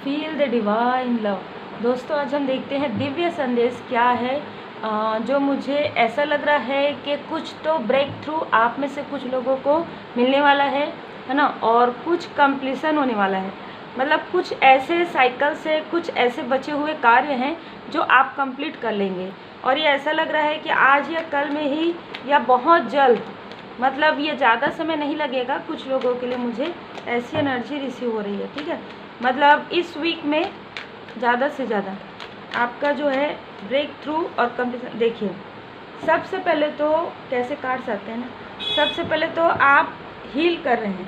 Feel the divine love. दोस्तों, आज हम देखते हैं दिव्य संदेश क्या है जो मुझे ऐसा लग रहा है कि कुछ तो ब्रेक थ्रू आप में से कुछ लोगों को मिलने वाला है ना, और कुछ कंप्लीसन होने वाला है। मतलब कुछ ऐसे साइकिल से कुछ ऐसे बचे हुए कार्य हैं जो आप कंप्लीट कर लेंगे, और ये ऐसा लग रहा है कि आज या कल में ही या बहुत जल्द, मतलब ये ज़्यादा समय नहीं लगेगा कुछ लोगों के लिए। मुझे ऐसी एनर्जी रिसीव हो रही है, ठीक है। मतलब इस वीक में ज़्यादा से ज़्यादा आपका जो है ब्रेक थ्रू और कंप्लीशन। देखिए, सबसे पहले तो कैसे कार्ड्स आते हैं ना, सबसे पहले तो आप हील कर रहे हैं,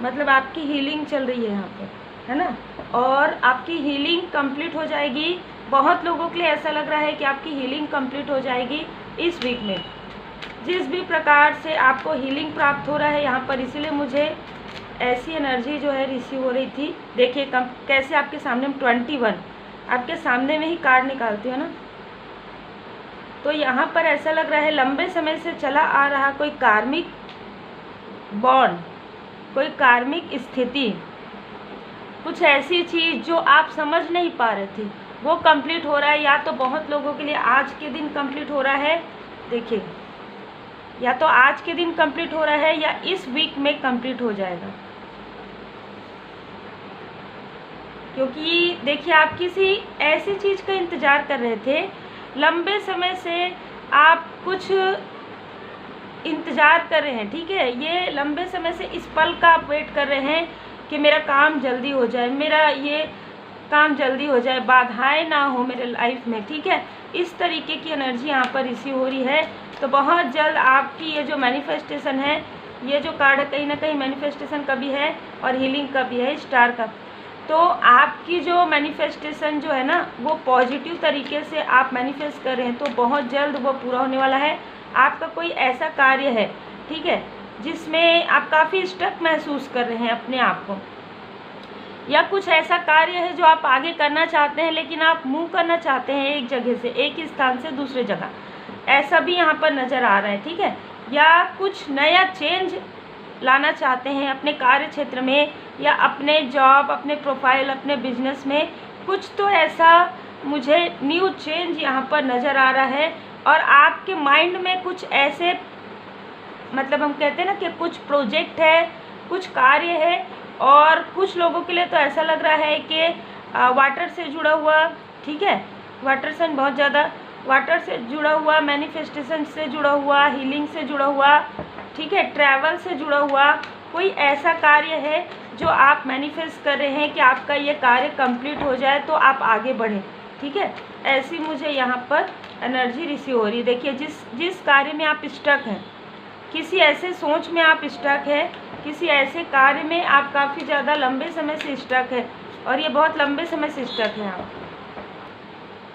मतलब आपकी हीलिंग चल रही है यहाँ पर, है ना, और आपकी हीलिंग कंप्लीट हो जाएगी। बहुत लोगों के लिए ऐसा लग रहा है कि आपकी हीलिंग कंप्लीट हो जाएगी इस वीक में, जिस भी प्रकार से आपको हीलिंग प्राप्त हो रहा है यहाँ पर। इसीलिए मुझे ऐसी एनर्जी जो है रिसीव हो रही थी। देखिए कैसे आपके सामने 21 आपके सामने में ही कार्ड निकालती हो ना, तो यहाँ पर ऐसा लग रहा है लंबे समय से चला आ रहा कोई कार्मिक बॉन्ड, कोई कार्मिक स्थिति, कुछ ऐसी चीज़ जो आप समझ नहीं पा रहे थे वो कंप्लीट हो रहा है। या तो बहुत लोगों के लिए आज के दिन कंप्लीट हो रहा है, देखिए, या तो आज के दिन कंप्लीट हो रहा है या इस वीक में कंप्लीट हो जाएगा। क्योंकि देखिए, आप किसी ऐसी चीज़ का इंतज़ार कर रहे थे, लंबे समय से आप कुछ इंतज़ार कर रहे हैं, ठीक है। ये लंबे समय से इस पल का आप वेट कर रहे हैं कि मेरा काम जल्दी हो जाए, मेरा ये काम जल्दी हो जाए, बाधाएं ना हो मेरे लाइफ में, ठीक है। इस तरीके की एनर्जी यहाँ पर रिसीव हो रही है। तो बहुत जल्द आपकी ये जो मैनिफेस्टेशन है, ये जो कार्ड है, कहीं ना कहीं मैनिफेस्टेशन का भी है और हीलिंग का भी है, स्टार का। तो आपकी जो मैनिफेस्टेशन जो है ना, वो पॉजिटिव तरीके से आप मैनिफेस्ट कर रहे हैं, तो बहुत जल्द वो पूरा होने वाला है। आपका कोई ऐसा कार्य है, ठीक है, जिसमें आप काफ़ी स्टक महसूस कर रहे हैं अपने आप को, या कुछ ऐसा कार्य है जो आप आगे करना चाहते हैं लेकिन आप मूव करना चाहते हैं एक जगह से, एक स्थान से दूसरे जगह, ऐसा भी यहाँ पर नज़र आ रहा है, ठीक है। या कुछ नया चेंज लाना चाहते हैं अपने कार्य क्षेत्र में, या अपने जॉब, अपने प्रोफाइल, अपने बिजनेस में, कुछ तो ऐसा मुझे न्यू चेंज यहाँ पर नज़र आ रहा है। और आपके माइंड में कुछ ऐसे, मतलब हम कहते हैं ना कि कुछ प्रोजेक्ट है, कुछ कार्य है, और कुछ लोगों के लिए तो ऐसा लग रहा है कि वाटर से जुड़ा हुआ, ठीक है, वाटर से बहुत ज़्यादा, वाटर से जुड़ा हुआ, मैनिफेस्टेशन से जुड़ा हुआ, हीलिंग से जुड़ा हुआ, ठीक है, ट्रैवल से जुड़ा हुआ कोई ऐसा कार्य है जो आप मैनिफेस्ट कर रहे हैं कि आपका ये कार्य कंप्लीट हो जाए तो आप आगे बढ़ें, ठीक है। ऐसी मुझे यहाँ पर एनर्जी रिसीव हो रही है। देखिए, जिस कार्य में आप स्टक हैं, किसी ऐसे सोच में आप स्टक है, किसी ऐसे कार्य में आप काफ़ी ज़्यादा लंबे समय से स्टक है, और ये बहुत लंबे समय से स्टक है आप।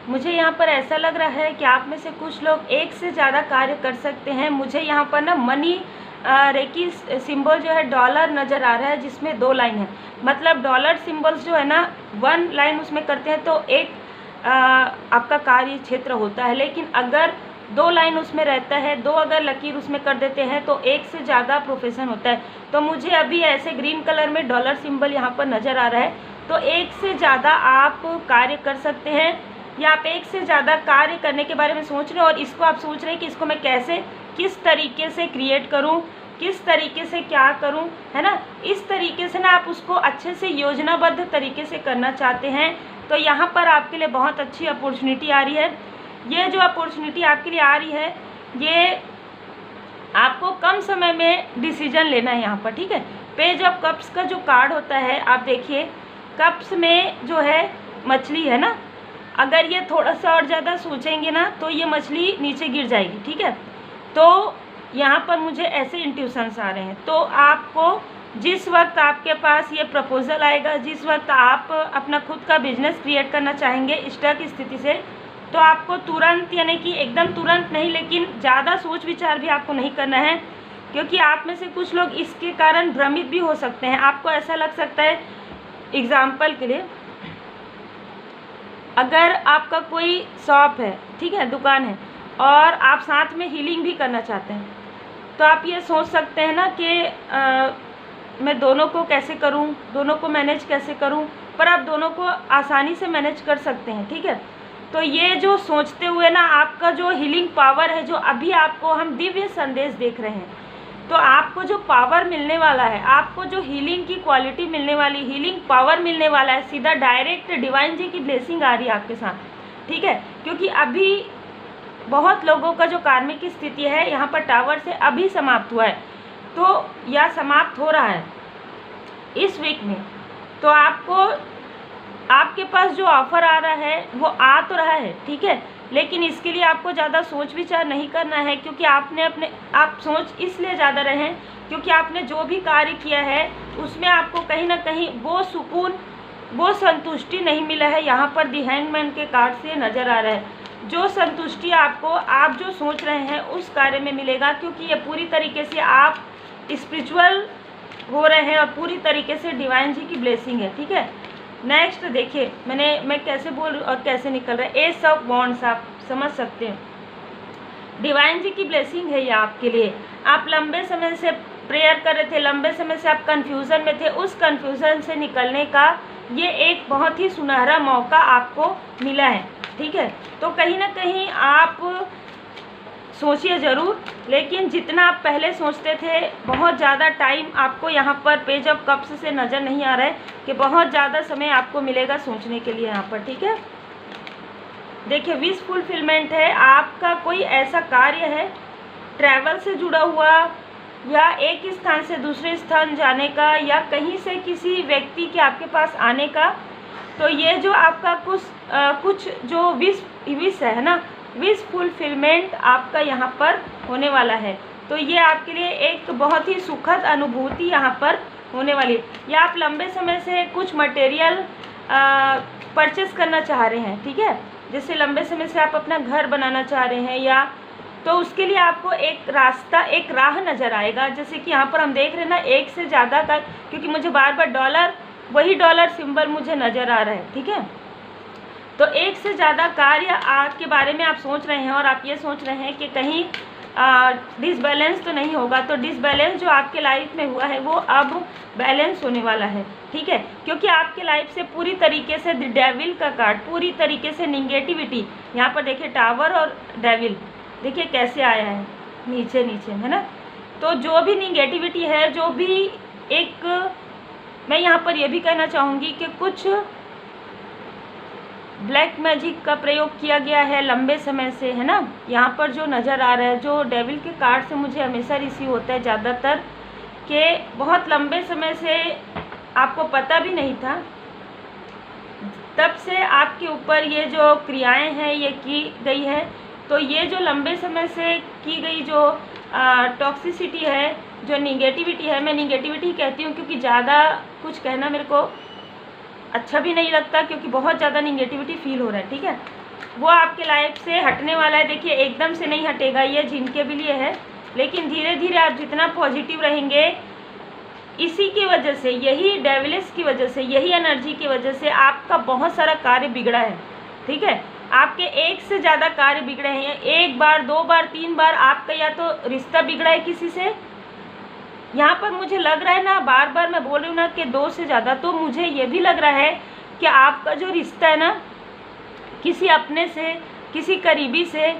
मुझे यहाँ पर ऐसा लग रहा है कि आप में से कुछ लोग एक से ज़्यादा कार्य कर सकते हैं। मुझे यहाँ पर ना मनी रेकी सिंबल जो है डॉलर नज़र आ रहा है, जिसमें 2 लाइन है। मतलब डॉलर सिंबल्स जो है ना, 1 लाइन उसमें करते हैं तो एक आपका कार्य क्षेत्र होता है, लेकिन अगर 2 लाइन उसमें रहता है, 2 अगर लकीर उसमें कर देते हैं तो एक से ज़्यादा प्रोफेशन होता है। तो मुझे अभी ऐसे ग्रीन कलर में डॉलर सिंबल यहाँ पर नज़र आ रहा है। तो एक से ज़्यादा आप कार्य कर सकते हैं, या आप एक से ज़्यादा कार्य करने के बारे में सोच रहे हो, और इसको आप सोच रहे हैं कि इसको मैं कैसे, किस तरीके से क्रिएट करूं, किस तरीके से क्या करूं, है ना। इस तरीके से ना आप उसको अच्छे से योजनाबद्ध तरीके से करना चाहते हैं। तो यहाँ पर आपके लिए बहुत अच्छी अपॉर्चुनिटी आ रही है। ये जो अपॉर्चुनिटी आपके लिए आ रही है, ये आपको कम समय में डिसीजन लेना है यहाँ पर, ठीक है। पेज ऑफ कप्स का जो कार्ड होता है, आप देखिए, कप्स में जो है मछली है ना, अगर ये थोड़ा सा और ज़्यादा सोचेंगे ना तो ये मछली नीचे गिर जाएगी, ठीक है। तो यहाँ पर मुझे ऐसे इंट्यूशंस आ रहे हैं। तो आपको जिस वक्त आपके पास ये प्रपोजल आएगा, जिस वक्त आप अपना खुद का बिजनेस क्रिएट करना चाहेंगे स्टक स्थिति से, तो आपको तुरंत, यानी कि एकदम तुरंत नहीं, लेकिन ज़्यादा सोच विचार भी आपको नहीं करना है, क्योंकि आप में से कुछ लोग इसके कारण भ्रमित भी हो सकते हैं। आपको ऐसा लग सकता है, एग्जाम्पल के लिए, अगर आपका कोई शॉप है, ठीक है, दुकान है, और आप साथ में हीलिंग भी करना चाहते हैं, तो आप ये सोच सकते हैं ना कि मैं दोनों को कैसे करूं, दोनों को मैनेज कैसे करूं। पर आप दोनों को आसानी से मैनेज कर सकते हैं, ठीक है। तो ये जो सोचते हुए ना आपका जो हीलिंग पावर है, जो अभी आपको हम दिव्य संदेश देख रहे हैं, तो आपको जो पावर मिलने वाला है, आपको जो हीलिंग की क्वालिटी मिलने वाली, हीलिंग पावर मिलने वाला है, सीधा डायरेक्ट डिवाइन जी की ब्लेसिंग आ रही है आपके साथ, ठीक है। क्योंकि अभी बहुत लोगों का जो कार्मिक स्थिति है यहाँ पर टावर से अभी समाप्त हुआ है, तो या समाप्त हो रहा है इस वीक में, तो आपके पास जो ऑफ़र आ रहा है वो आ तो रहा है, ठीक है। लेकिन इसके लिए आपको ज़्यादा सोच विचार नहीं करना है, क्योंकि आप सोच इसलिए ज़्यादा रहे हैं क्योंकि आपने जो भी कार्य किया है उसमें आपको कहीं ना कहीं वो सुकून, वो संतुष्टि नहीं मिला है। यहाँ पर दी हैंगमैन के कार्ड से नज़र आ रहा है, जो संतुष्टि आपको आप जो सोच रहे हैं उस कार्य में मिलेगा, क्योंकि ये पूरी तरीके से आप स्पिरिचुअल हो रहे हैं और पूरी तरीके से डिवाइन जी की ब्लेसिंग है, ठीक है। नेक्स्ट देखिए मैं कैसे बोल रही हूँ और कैसे निकल रहा है। एस ऑफ वॉन्ड्स, आप समझ सकते हैं डिवाइन जी की ब्लेसिंग है ये आपके लिए। आप लंबे समय से प्रेयर कर रहे थे, लंबे समय से आप कन्फ्यूज़न में थे, उस कन्फ्यूज़न से निकलने का ये एक बहुत ही सुनहरा मौका आपको मिला है, ठीक है। तो कहीं ना कहीं आप सोचिए ज़रूर, लेकिन जितना आप पहले सोचते थे बहुत ज़्यादा टाइम आपको यहाँ पर पेज ऑफ कप्स से नज़र नहीं आ रहा है कि बहुत ज़्यादा समय आपको मिलेगा सोचने के लिए यहाँ पर, ठीक है। देखिए विश फुलफिलमेंट है, आपका कोई ऐसा कार्य है ट्रैवल से जुड़ा हुआ, या एक स्थान से दूसरे स्थान जाने का, या कहीं से किसी व्यक्ति के आपके पास आने का। तो ये जो आपका कुछ जो विश है ना, विश फुलफिलमेंट आपका यहाँ पर होने वाला है। तो ये आपके लिए एक बहुत ही सुखद अनुभूति यहाँ पर होने वाली है। या आप लंबे समय से कुछ मटेरियल परचेस करना चाह रहे हैं, ठीक है। जैसे लंबे समय से आप अपना घर बनाना चाह रहे हैं, या तो उसके लिए आपको एक रास्ता, एक राह नज़र आएगा। जैसे कि यहाँ पर हम देख रहे हैं ना, एक से ज़्यादा का, क्योंकि मुझे बार बार वही डॉलर सिंबल मुझे नज़र आ रहा है, ठीक है। तो एक से ज़्यादा कार्य के बारे में आप सोच रहे हैं और आप ये सोच रहे हैं कि कहीं डिसबैलेंस तो नहीं होगा। तो डिसबैलेंस जो आपके लाइफ में हुआ है वो अब बैलेंस होने वाला है, ठीक है। क्योंकि आपके लाइफ से पूरी तरीके से डेविल का कार्ड, पूरी तरीके से निगेटिविटी, यहाँ पर देखिए टावर और डेविल देखिए कैसे आया है नीचे नीचे, है ना। तो जो भी निगेटिविटी है, जो भी एक, मैं यहाँ पर यह भी कहना चाहूँगी कि कुछ ब्लैक मैजिक का प्रयोग किया गया है लंबे समय से, है ना। यहाँ पर जो नज़र आ रहा है, जो डेविल के कार्ड से मुझे हमेशा रिसीव होता है ज़्यादातर, कि बहुत लंबे समय से आपको पता भी नहीं था, तब से आपके ऊपर ये जो क्रियाएं हैं ये की गई है। तो ये जो लंबे समय से की गई जो टॉक्सिसिटी है, जो निगेटिविटी है, मैं निगेटिविटी कहती हूँ क्योंकि ज़्यादा कुछ कहना मेरे को अच्छा भी नहीं लगता, क्योंकि बहुत ज़्यादा निगेटिविटी फील हो रहा है, ठीक है। वो आपके लाइफ से हटने वाला है। देखिए एकदम से नहीं हटेगा, ये जिनके भी लिए है, लेकिन धीरे धीरे आप जितना पॉजिटिव रहेंगे, इसी की वजह से, यही डेविलिस की वजह से, यही एनर्जी की वजह से आपका बहुत सारा कार्य बिगड़ा है, ठीक है। आपके एक से ज़्यादा कार्य बिगड़े हैं, एक बार, दो बार, तीन बार आपका या तो रिश्ता बिगड़ा है किसी से, यहाँ पर मुझे लग रहा है ना, बार बार मैं बोल रही हूँ ना कि दो से ज़्यादा, तो मुझे ये भी लग रहा है कि आपका जो रिश्ता है ना, किसी अपने से, किसी करीबी से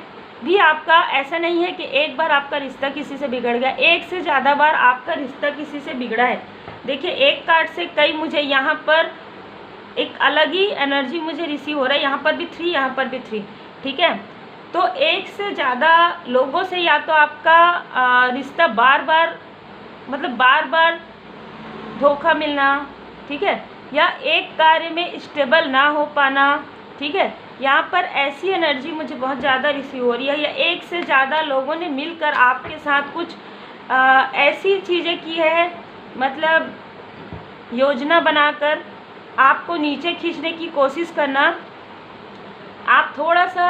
भी आपका, ऐसा नहीं है कि एक बार आपका रिश्ता किसी से बिगड़ गया, एक से ज़्यादा बार आपका रिश्ता किसी से बिगड़ा है। देखिए एक कार्ड से कई, मुझे यहाँ पर एक अलग ही एनर्जी मुझे रिसीव हो रहा है, यहाँ पर भी 3, यहाँ पर भी 3, ठीक है। तो एक से ज़्यादा लोगों से या तो आपका रिश्ता बार बार धोखा मिलना, ठीक है, या एक कार्य में स्टेबल ना हो पाना, ठीक है। यहाँ पर ऐसी एनर्जी मुझे बहुत ज़्यादा रिसीव हो रही है, या एक से ज़्यादा लोगों ने मिलकर आपके साथ कुछ ऐसी चीज़ें की है, मतलब योजना बनाकर आपको नीचे खींचने की कोशिश करना। आप थोड़ा सा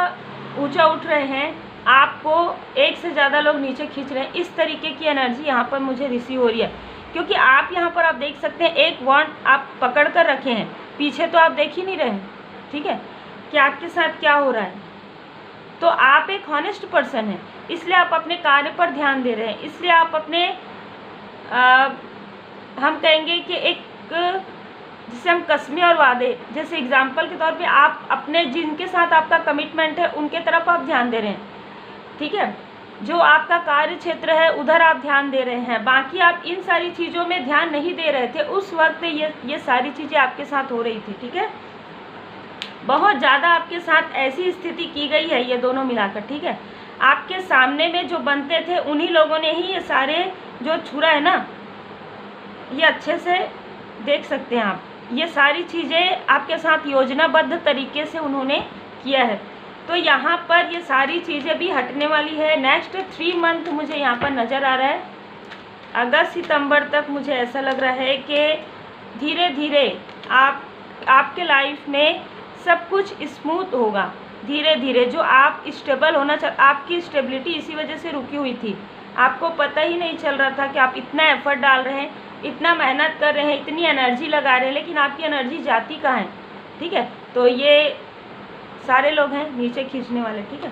ऊंचा उठ रहे हैं, आपको एक से ज़्यादा लोग नीचे खींच रहे हैं, इस तरीके की एनर्जी यहाँ पर मुझे रिसीव हो रही है। क्योंकि आप यहाँ पर आप देख सकते हैं एक वॉन्ड आप पकड़ कर रखे हैं, पीछे तो आप देख ही नहीं रहे हैं, ठीक है, कि आपके साथ क्या हो रहा है। तो आप एक हॉनेस्ट पर्सन हैं, इसलिए आप अपने कार्य पर ध्यान दे रहे हैं, इसलिए आप अपने हम कहेंगे कि एक जिसे हम कस्में और वादे, जैसे एग्जाम्पल के तौर पे आप अपने जिनके साथ आपका कमिटमेंट है उनके तरफ आप ध्यान दे रहे हैं, ठीक है, जो आपका कार्य क्षेत्र है उधर आप ध्यान दे रहे हैं, बाकी आप इन सारी चीज़ों में ध्यान नहीं दे रहे थे उस वक्त ये सारी चीज़ें आपके साथ हो रही थी, ठीक है। बहुत ज़्यादा आपके साथ ऐसी स्थिति की गई है ये दोनों मिलाकर, ठीक है। आपके सामने में जो बनते थे उन्हीं लोगों ने ही ये सारे जो छुरा है ना, ये अच्छे से देख सकते हैं आप, ये सारी चीज़ें आपके साथ योजनाबद्ध तरीके से उन्होंने किया है। तो यहाँ पर ये सारी चीज़ें भी हटने वाली है। नेक्स्ट 3 मंथ मुझे यहाँ पर नज़र आ रहा है, अगस्त सितंबर तक मुझे ऐसा लग रहा है कि धीरे धीरे आपके लाइफ में सब कुछ स्मूथ होगा। धीरे धीरे जो आप स्टेबल होना आपकी स्टेबिलिटी इसी वजह से रुकी हुई थी, आपको पता ही नहीं चल रहा था कि आप इतना एफर्ट डाल रहे हैं, इतना मेहनत कर रहे हैं, इतनी एनर्जी लगा रहे हैं, लेकिन आपकी एनर्जी जाती कहाँ है, ठीक है। तो ये सारे लोग हैं नीचे खींचने वाले, ठीक है।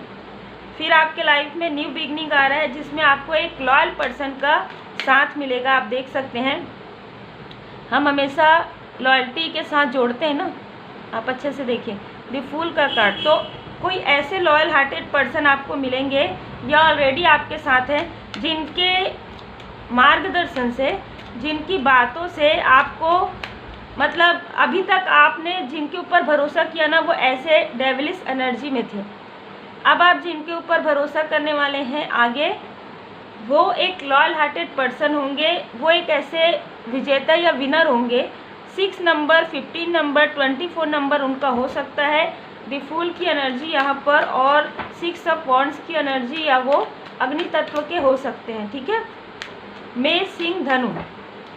फिर आपके लाइफ में न्यू बिगनिंग आ रहा है जिसमें आपको एक लॉयल पर्सन का साथ मिलेगा। आप देख सकते हैं हम हमेशा लॉयल्टी के साथ जोड़ते हैं ना, आप अच्छे से देखिए द फूल का कार्ड। तो कोई ऐसे लॉयल हार्टेड पर्सन आपको मिलेंगे या ऑलरेडी आपके साथ हैं, जिनके मार्गदर्शन से, जिनकी बातों से आपको मतलब अभी तक आपने जिनके ऊपर भरोसा किया ना वो ऐसे डेविलिश एनर्जी में थे, अब आप जिनके ऊपर भरोसा करने वाले हैं आगे वो एक लॉयल हार्टेड पर्सन होंगे, वो एक ऐसे विजेता या विनर होंगे। 6 नंबर, 15 नंबर, 24 नंबर उनका हो सकता है। द फूल की एनर्जी यहाँ पर और 6 ऑफ वॉन्ड्स की एनर्जी या वो अग्नि तत्व के हो सकते हैं, ठीक है। मेष, सिंह, धनु,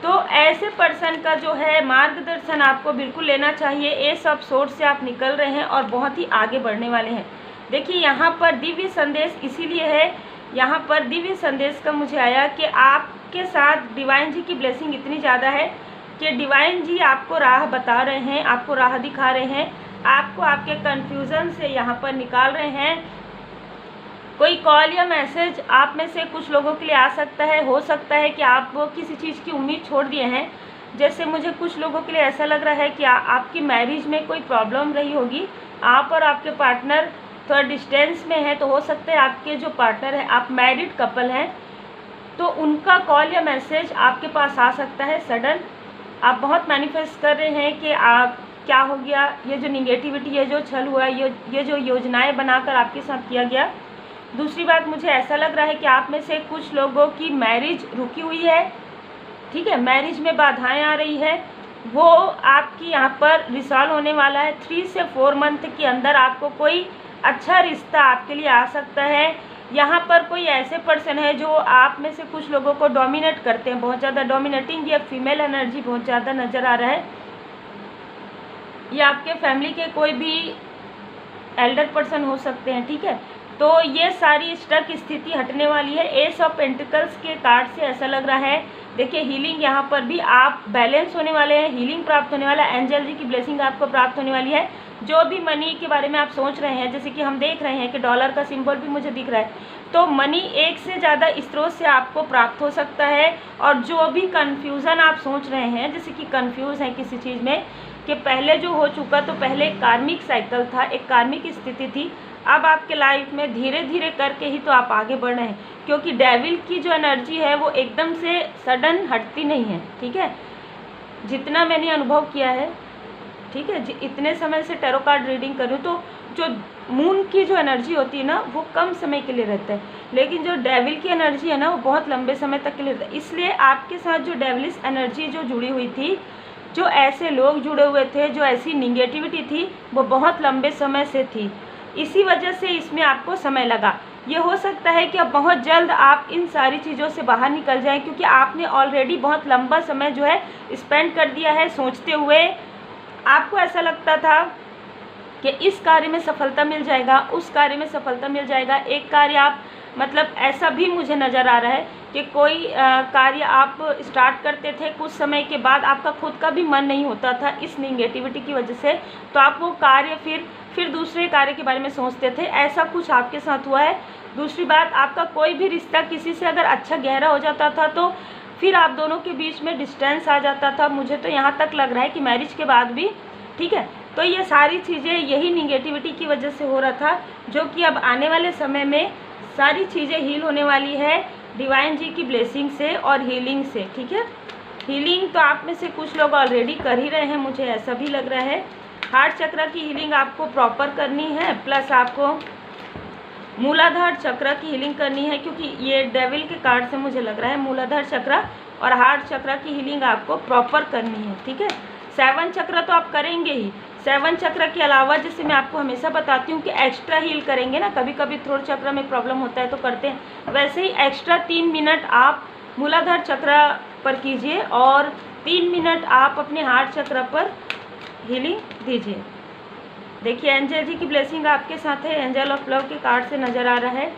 तो ऐसे पर्सन का जो है मार्गदर्शन आपको बिल्कुल लेना चाहिए। एस ऑफ सोर्ड से आप निकल रहे हैं और बहुत ही आगे बढ़ने वाले हैं। देखिए यहाँ पर दिव्य संदेश इसीलिए है, यहाँ पर दिव्य संदेश का मुझे आया कि आपके साथ डिवाइन जी की ब्लेसिंग इतनी ज़्यादा है कि डिवाइन जी आपको राह बता रहे हैं, आपको राह दिखा रहे हैं, आपको आपके कन्फ्यूज़न से यहाँ पर निकाल रहे हैं। कोई कॉल या मैसेज आप में से कुछ लोगों के लिए आ सकता है, हो सकता है कि आप वो किसी चीज़ की उम्मीद छोड़ दिए हैं। जैसे मुझे कुछ लोगों के लिए ऐसा लग रहा है कि आपकी मैरिज में कोई प्रॉब्लम रही होगी, आप और आपके पार्टनर थोड़ा डिस्टेंस में है, तो हो सकता है आपके जो पार्टनर है, आप मैरिड कपल हैं, तो उनका कॉल या मैसेज आपके पास आ सकता है सडन। आप बहुत मैनिफेस्ट कर रहे हैं कि आप क्या हो गया, ये जो निगेटिविटी, ये जो छल हुआ, ये जो योजनाएं बनाकर आपके साथ किया गया। दूसरी बात, मुझे ऐसा लग रहा है कि आप में से कुछ लोगों की मैरिज रुकी हुई है, ठीक है, मैरिज में बाधाएं आ रही है, वो आपकी यहाँ पर रिसॉल्व होने वाला है। 3 से 4 मंथ के अंदर आपको कोई अच्छा रिश्ता आपके लिए आ सकता है। यहाँ पर कोई ऐसे पर्सन है जो आप में से कुछ लोगों को डोमिनेट करते हैं, बहुत ज़्यादा डोमिनेटिंग या फीमेल एनर्जी बहुत ज़्यादा नज़र आ रहा है। या आपके फैमिली के कोई भी एल्डर पर्सन हो सकते हैं, ठीक है। तो ये सारी स्टक स्थिति हटने वाली है। एस ऑफ पेंटिकल्स के कार्ड से ऐसा लग रहा है, देखिए हीलिंग यहाँ पर भी आप बैलेंस होने वाले हैं, हीलिंग प्राप्त होने वाला है, एंजल जी की ब्लेसिंग आपको प्राप्त होने वाली है। जो भी मनी के बारे में आप सोच रहे हैं, जैसे कि हम देख रहे हैं कि डॉलर का सिंबल भी मुझे दिख रहा है, तो मनी एक से ज़्यादा स्रोत से आपको प्राप्त हो सकता है। और जो भी कन्फ्यूज़न आप सोच रहे हैं, जैसे कि कन्फ्यूज़ हैं किसी चीज़ में कि पहले जो हो चुका, तो पहले एक कार्मिक साइकिल था, एक कार्मिक स्थिति थी, अब आपके लाइफ में धीरे धीरे करके ही तो आप आगे बढ़ रहे हैं, क्योंकि डेविल की जो एनर्जी है वो एकदम से सडन हटती नहीं है, ठीक है। जितना मैंने अनुभव किया है, ठीक है, इतने समय से टैरो कार्ड रीडिंग कर रही हूँ, तो जो मून की जो एनर्जी होती है ना वो कम समय के लिए रहता है, लेकिन जो डेविल की एनर्जी है ना वो बहुत लंबे समय तक के लिए रहता है। इसलिए आपके साथ जो डेविलिश एनर्जी जो जुड़ी हुई थी, जो ऐसे लोग जुड़े हुए थे, जो ऐसी निगेटिविटी थी, वो बहुत लंबे समय से थी, इसी वजह से इसमें आपको समय लगा। ये हो सकता है कि अब बहुत जल्द आप इन सारी चीज़ों से बाहर निकल जाएं, क्योंकि आपने ऑलरेडी बहुत लंबा समय जो है स्पेंड कर दिया है सोचते हुए। आपको ऐसा लगता था कि इस कार्य में सफलता मिल जाएगा, उस कार्य में सफलता मिल जाएगा। एक कार्य आप मतलब ऐसा भी मुझे नज़र आ रहा है कि कोई कार्य आप स्टार्ट करते थे, कुछ समय के बाद आपका खुद का भी मन नहीं होता था इस निगेटिविटी की वजह से, तो आप वो कार्य फिर दूसरे कार्य के बारे में सोचते थे। ऐसा कुछ आपके साथ हुआ है। दूसरी बात, आपका कोई भी रिश्ता किसी से अगर अच्छा गहरा हो जाता था तो फिर आप दोनों के बीच में डिस्टेंस आ जाता था। मुझे तो यहाँ तक लग रहा है कि मैरिज के बाद भी, ठीक है। तो ये सारी चीज़ें यही निगेटिविटी की वजह से हो रहा था, जो कि अब आने वाले समय में सारी चीज़ें हील होने वाली है डिवाइन जी की ब्लेसिंग से और हीलिंग से, ठीक है। हीलिंग तो आप में से कुछ लोग ऑलरेडी कर ही रहे हैं, मुझे ऐसा भी लग रहा है। हार्ट चक्र की हीलिंग आपको प्रॉपर करनी है, प्लस आपको मूलाधार चक्र की हीलिंग करनी है, क्योंकि ये डेविल के कार्ड से मुझे लग रहा है मूलाधार चक्र और हार्ट चक्र की हीलिंग आपको प्रॉपर करनी है, ठीक है। 7 चक्र तो आप करेंगे ही। 7 चक्र के अलावा, जैसे मैं आपको हमेशा बताती हूँ कि एक्स्ट्रा हील करेंगे ना, कभी कभी थ्रोट चक्र में प्रॉब्लम होता है तो करते हैं, वैसे ही एक्स्ट्रा 3 मिनट आप मूलाधार चक्र पर कीजिए और 3 मिनट आप अपने हार्ट चक्र पर हीलिंग दीजिए। देखिए एंजल जी की ब्लेसिंग आपके साथ है, एंजल ऑफ लव के कार्ड से नज़र आ रहा है।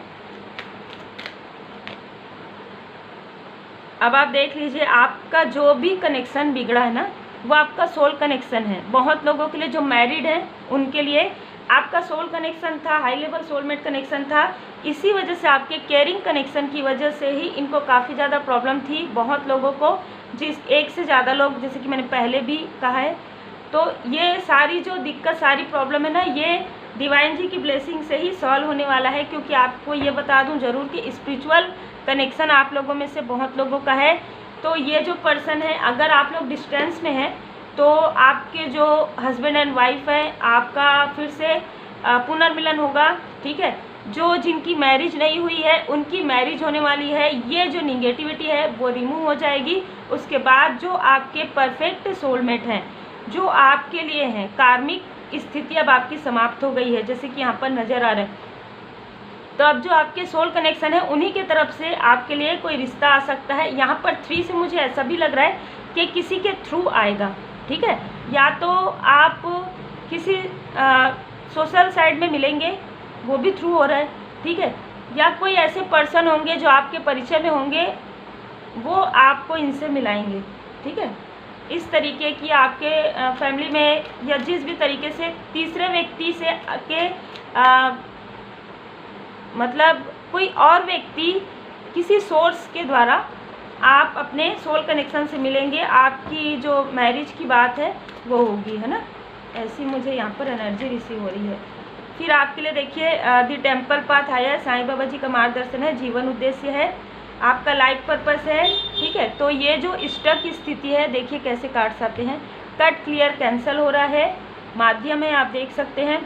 अब आप देख लीजिए, आपका जो भी कनेक्शन बिगड़ा है ना, वो आपका सोल कनेक्शन है। बहुत लोगों के लिए जो मैरिड हैं उनके लिए आपका सोल कनेक्शन था, हाई लेवल सोलमेट कनेक्शन था। इसी वजह से आपके केयरिंग कनेक्शन की वजह से ही इनको काफ़ी ज़्यादा प्रॉब्लम थी। बहुत लोगों को, जिस एक से ज़्यादा लोग, जैसे कि मैंने पहले भी कहा है, तो ये सारी जो दिक्कत, सारी प्रॉब्लम है ना, ये डिवाइन जी की ब्लेसिंग से ही सॉल्व होने वाला है। क्योंकि आपको ये बता दूं ज़रूर कि स्पिरिचुअल कनेक्शन आप लोगों में से बहुत लोगों का है। तो ये जो पर्सन है, अगर आप लोग डिस्टेंस में हैं तो आपके जो हस्बैंड एंड वाइफ है, आपका फिर से पुनर्मिलन होगा, ठीक है। जो जिनकी मैरिज नहीं हुई है उनकी मैरिज होने वाली है। ये जो निगेटिविटी है वो रिमूव हो जाएगी। उसके बाद जो आपके परफेक्ट सोलमेट हैं, जो आपके लिए हैं, कार्मिक स्थिति अब आपकी समाप्त हो गई है, जैसे कि यहाँ पर नज़र आ रहा है। तो अब जो आपके सोल कनेक्शन है उन्हीं की तरफ से आपके लिए कोई रिश्ता आ सकता है। यहाँ पर 3 से मुझे ऐसा भी लग रहा है कि किसी के थ्रू आएगा, ठीक है। या तो आप किसी सोशल साइड में मिलेंगे, वो भी थ्रू हो रहा है, ठीक है। या कोई ऐसे पर्सन होंगे जो आपके परिचय में होंगे, वो आपको इनसे मिलाएंगे, ठीक है। इस तरीके की आपके फैमिली में या जिस भी तरीके से तीसरे व्यक्ति से के मतलब कोई और व्यक्ति किसी सोर्स के द्वारा आप अपने सोल कनेक्शन से मिलेंगे। आपकी जो मैरिज की बात है वो होगी, है ना। ऐसी मुझे यहाँ पर एनर्जी रिसीव हो रही है। फिर आपके लिए देखिए दी टेम्पल पाथ आया है, साईं बाबा जी का मार्गदर्शन है, जीवन उद्देश्य है, आपका लाइफ पर्पस है, ठीक है। तो ये जो स्टक स्थिति है, देखिए कैसे कार्ड्स आते हैं। कट, क्लियर, कैंसिल हो रहा है, माध्यम है, आप देख सकते हैं।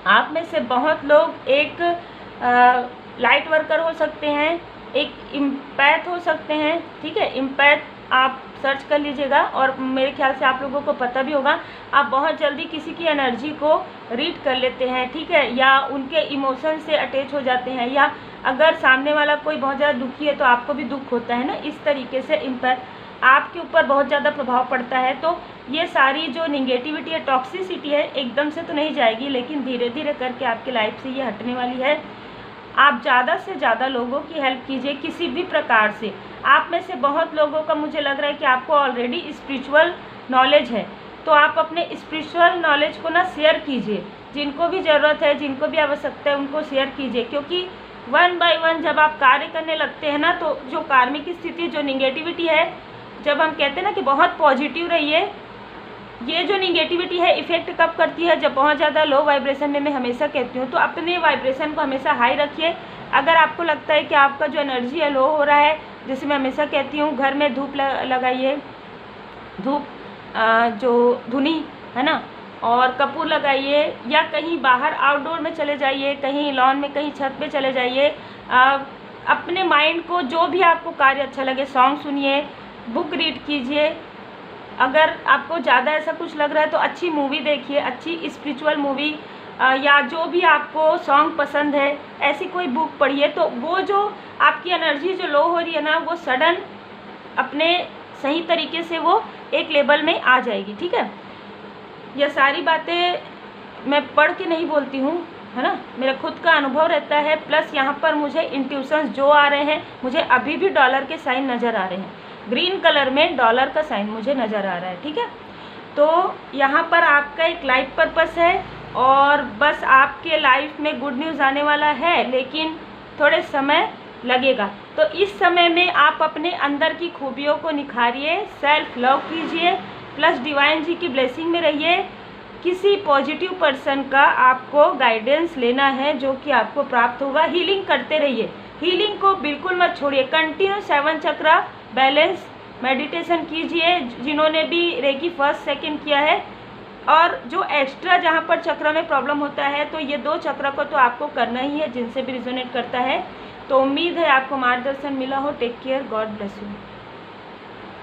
आप में से बहुत लोग एक लाइट वर्कर हो सकते हैं, एक इम्पैथ हो सकते हैं, ठीक है। इम्पैथ आप सर्च कर लीजिएगा और मेरे ख्याल से आप लोगों को पता भी होगा। आप बहुत जल्दी किसी की एनर्जी को रीड कर लेते हैं, ठीक है, या उनके इमोशन से अटैच हो जाते हैं, या अगर सामने वाला कोई बहुत ज़्यादा दुखी है तो आपको भी दुख होता है ना। इस तरीके से इम्पैक्ट आपके ऊपर बहुत ज़्यादा प्रभाव पड़ता है। तो ये सारी जो निगेटिविटी है, टॉक्सिसिटी है, एकदम से तो नहीं जाएगी, लेकिन धीरे धीरे करके आपकी लाइफ से ये हटने वाली है। आप ज़्यादा से ज़्यादा लोगों की हेल्प कीजिए किसी भी प्रकार से। आप में से बहुत लोगों का मुझे लग रहा है कि आपको ऑलरेडी स्पिरिचुअल नॉलेज है, तो आप अपने स्पिरिचुअल नॉलेज को ना शेयर कीजिए। जिनको भी ज़रूरत है, जिनको भी आवश्यकता है, उनको शेयर कीजिए। क्योंकि 1 बाय 1 जब आप कार्य करने लगते हैं ना, तो जो कार्मिक स्थिति, जो निगेटिविटी है, जब हम कहते हैं ना कि बहुत पॉजिटिव रहिए, ये जो निगेटिविटी है इफ़ेक्ट कब करती है, जब बहुत ज़्यादा लो वाइब्रेशन में मैं हमेशा कहती हूँ। तो अपने वाइब्रेशन को हमेशा हाई रखिए। अगर आपको लगता है कि आपका जो एनर्जी है लो हो रहा है, जैसे मैं हमेशा कहती हूँ, घर में धूप लगाइए, धूप जो धुनी है ना, और कपूर लगाइए, या कहीं बाहर आउटडोर में चले जाइए, कहीं लॉन में, कहीं छत पे चले जाइए। अपने माइंड को, जो भी आपको कार्य अच्छा लगे, सॉन्ग सुनिए, बुक रीड कीजिए। अगर आपको ज़्यादा ऐसा कुछ लग रहा है तो अच्छी मूवी देखिए, अच्छी स्पिरिचुअल मूवी, या जो भी आपको सॉन्ग पसंद है, ऐसी कोई बुक पढ़िए। तो वो जो आपकी एनर्जी जो लो हो रही है ना, वो सडन अपने सही तरीके से वो एक लेवल में आ जाएगी, ठीक है। ये सारी बातें मैं पढ़ के नहीं बोलती हूँ, है ना, मेरा खुद का अनुभव रहता है। प्लस यहाँ पर मुझे इंट्यूशंस जो आ रहे हैं, मुझे अभी भी डॉलर के साइन नज़र आ रहे हैं, ग्रीन कलर में डॉलर का साइन मुझे नज़र आ रहा है, ठीक है। तो यहाँ पर आपका एक लाइफ पर्पस है और बस आपके लाइफ में गुड न्यूज़ आने वाला है, लेकिन थोड़े समय लगेगा। तो इस समय में आप अपने अंदर की खूबियों को निखारिए, सेल्फ लव कीजिए, प्लस डिवाइन जी की ब्लेसिंग में रहिए। किसी पॉजिटिव पर्सन का आपको गाइडेंस लेना है जो कि आपको प्राप्त होगा। हीलिंग करते रहिए, हीलिंग को बिल्कुल मत छोड़िए। कंटिन्यू 7 चक्रा बैलेंस मेडिटेशन कीजिए, जिन्होंने भी रेकी फर्स्ट सेकंड किया है। और जो एक्स्ट्रा जहाँ पर चक्र में प्रॉब्लम होता है, तो ये 2 चक्र को तो आपको करना ही है, जिनसे भी रिजोनेट करता है। तो उम्मीद है आपको मार्गदर्शन मिला हो। Take care, God bless you.